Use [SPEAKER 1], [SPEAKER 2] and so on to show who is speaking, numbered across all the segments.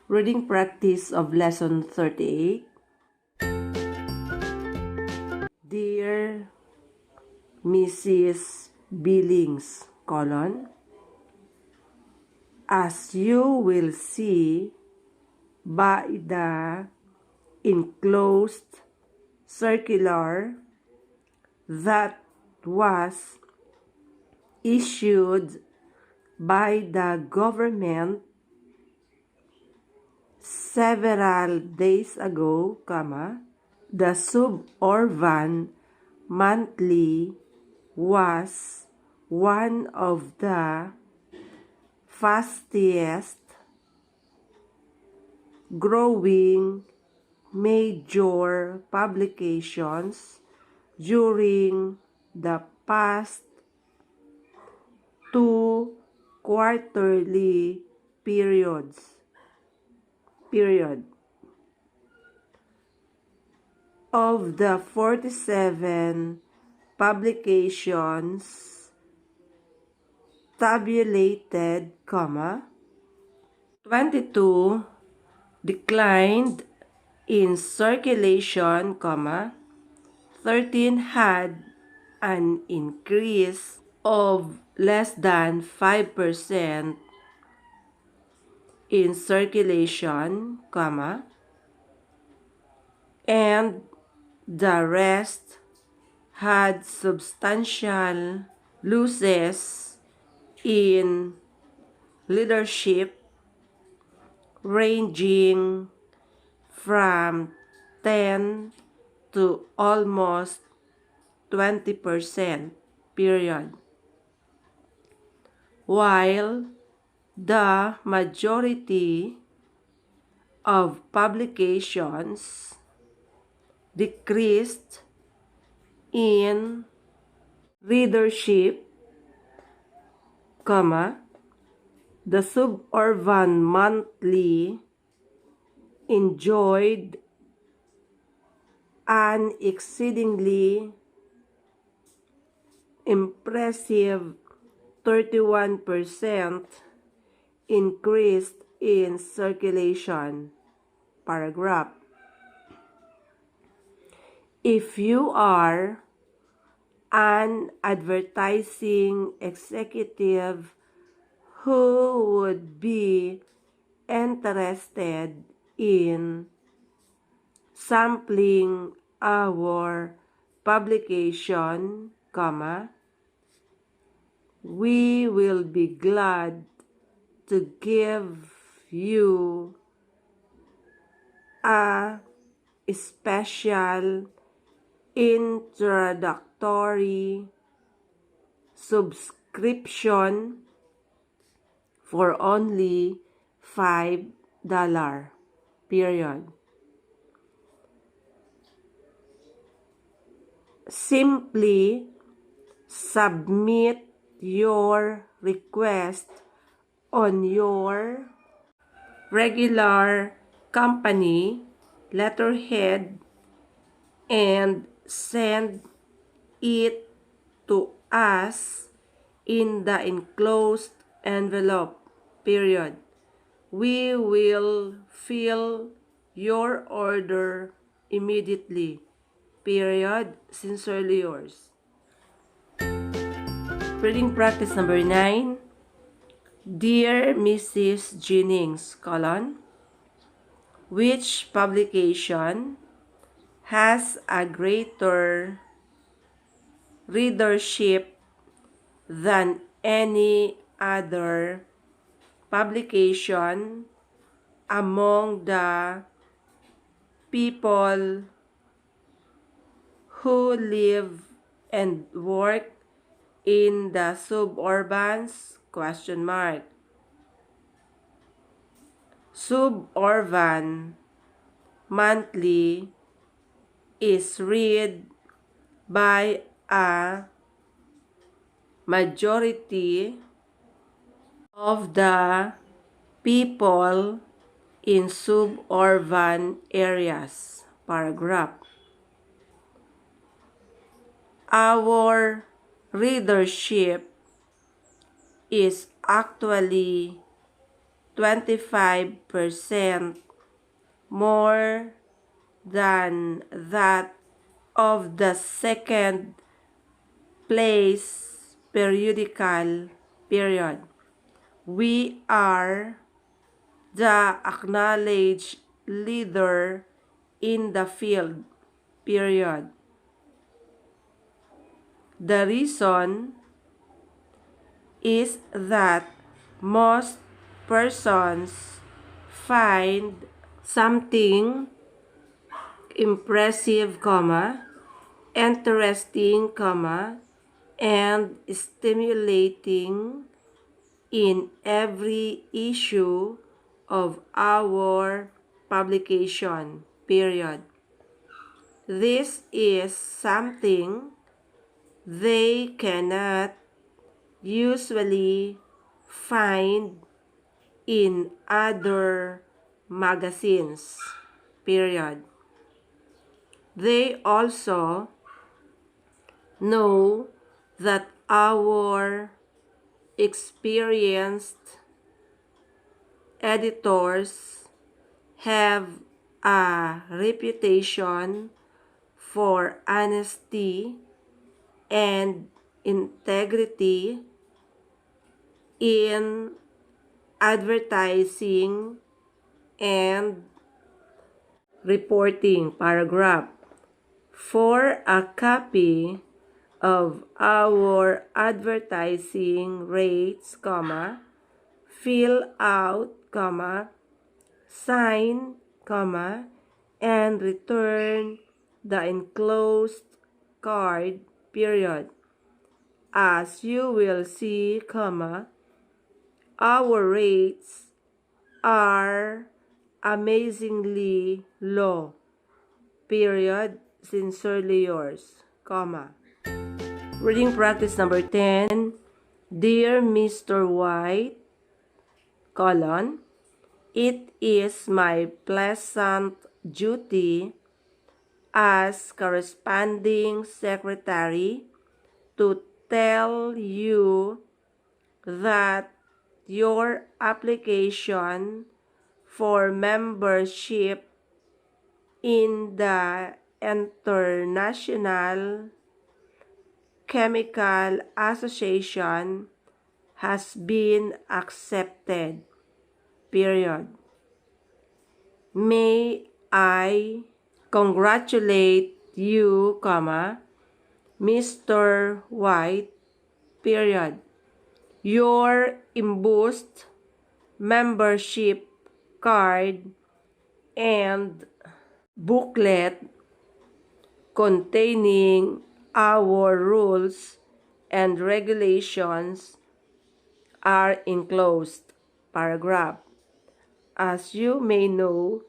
[SPEAKER 1] Reading practice of lesson 38. Dear Mrs. Billings, as you will see by the enclosed circular that was issued by the government several days ago, the Suboran monthly was one of the fastest growing major publications during the past two quarterly periods. Of the 47 publications tabulated, 22 declined in circulation, 13 had an increase of less than 5% in circulation, and the rest had substantial losses in leadership ranging from 10 to almost 20%, while the majority of publications decreased in readership, the Suboran monthly enjoyed an exceedingly impressive 31% increase in circulation. If you are an advertising executive who would be interested in sampling our publication, we will be glad to give you a special introductory subscription for only $5. Simply submit your request on your regular company letterhead and send it to us in the enclosed envelope, We will fill your order immediately, Sincerely yours. Reading practice number 9. Dear Mrs. Jennings, which publication has a greater readership than any other publication among the people who live and work in the suburbans? Suburban monthly is read by a majority of the people in suburban areas. Our readership is actually 25% more than that of the second place periodical period. We are the acknowledged leader in the field period. The reason is that most persons find something impressive, interesting, and stimulating in every issue of our publication period. This is something they cannot usually find in other magazines period. They also know that our experienced editors have a reputation for honesty and integrity in advertising and reporting paragraph. For a copy of our advertising rates, fill out, sign, and return the enclosed card period. As you will see, our rates are amazingly low period. Sincerely yours, Reading practice number 10. Dear Mr. White, it is my pleasant duty as corresponding secretary to tell you that your application for membership in the International Chemical Association has been accepted, period. May I congratulate you, Mr. White, period. Your embossed membership card and booklet containing our rules and regulations are enclosed paragraph. As you may know,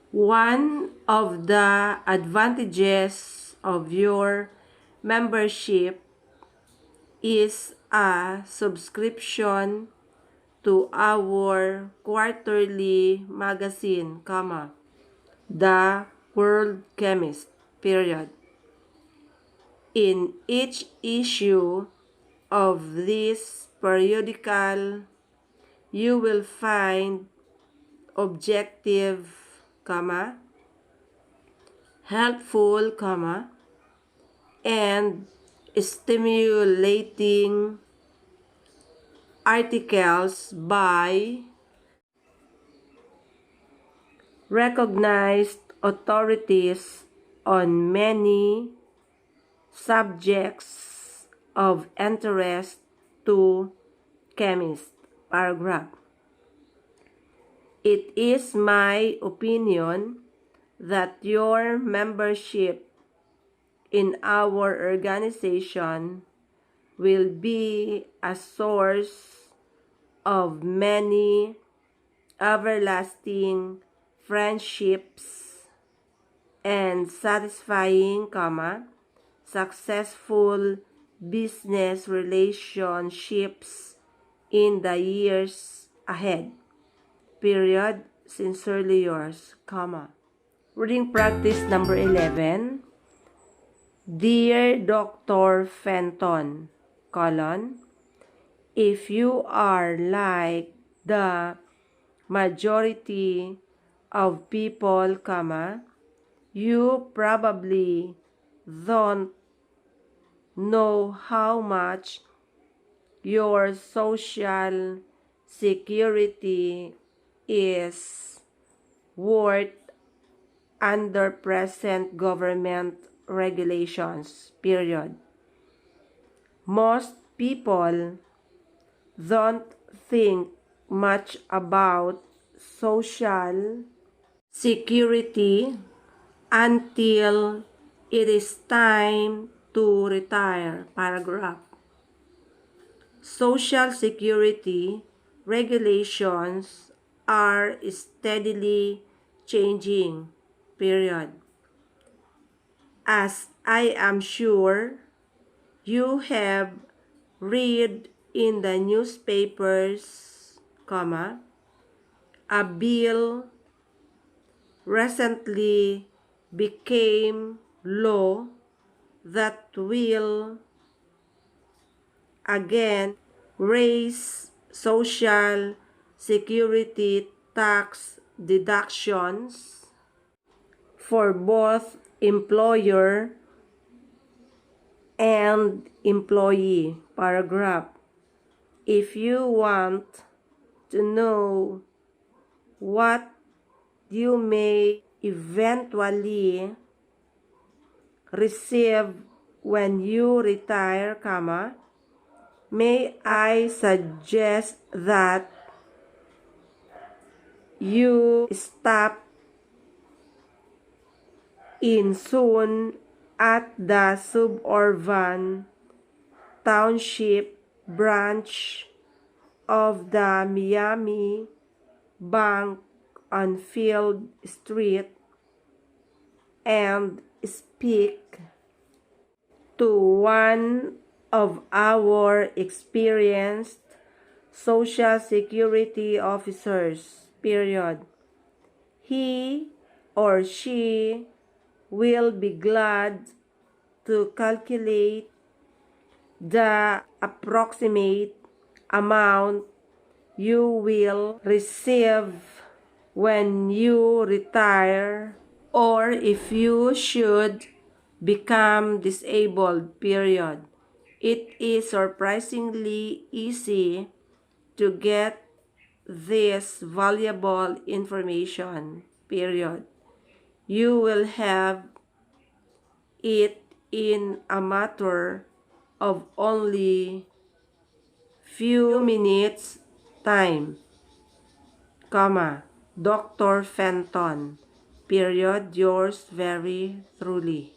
[SPEAKER 1] one of the advantages of your membership is a subscription to our quarterly magazine, The World Chemist, period. In each issue of this periodical, you will find objective, helpful, and stimulating articles by recognized authorities on many subjects of interest to chemists, paragraph. It is my opinion that your membership in our organization will be a source of many everlasting friendships and satisfying, successful business relationships in the years ahead, period. Sincerely yours, Reading practice number 11. Dear Dr. Fenton, if you are like the majority of people, you probably don't know how much your social security is worth under present government regulations, period. Most people don't think much about social security until it is time to retire. Paragraph. Social security regulations are steadily changing, period. As I am sure you have read in the newspapers, a bill recently became law that will again raise social security tax deductions for both employer and employee. Paragraph. If you want to know what you may eventually receive when you retire, may I suggest that you stop in soon at the Suboran Township branch of the Miami Bank on Field Street and speak to one of our experienced Social Security officers, period. He or she will be glad to calculate the approximate amount you will receive when you retire, or if you should become disabled, period. It is surprisingly easy to get this valuable information, period. You will have it in a matter of only few minutes time, Dr. Fenton, period, yours very truly,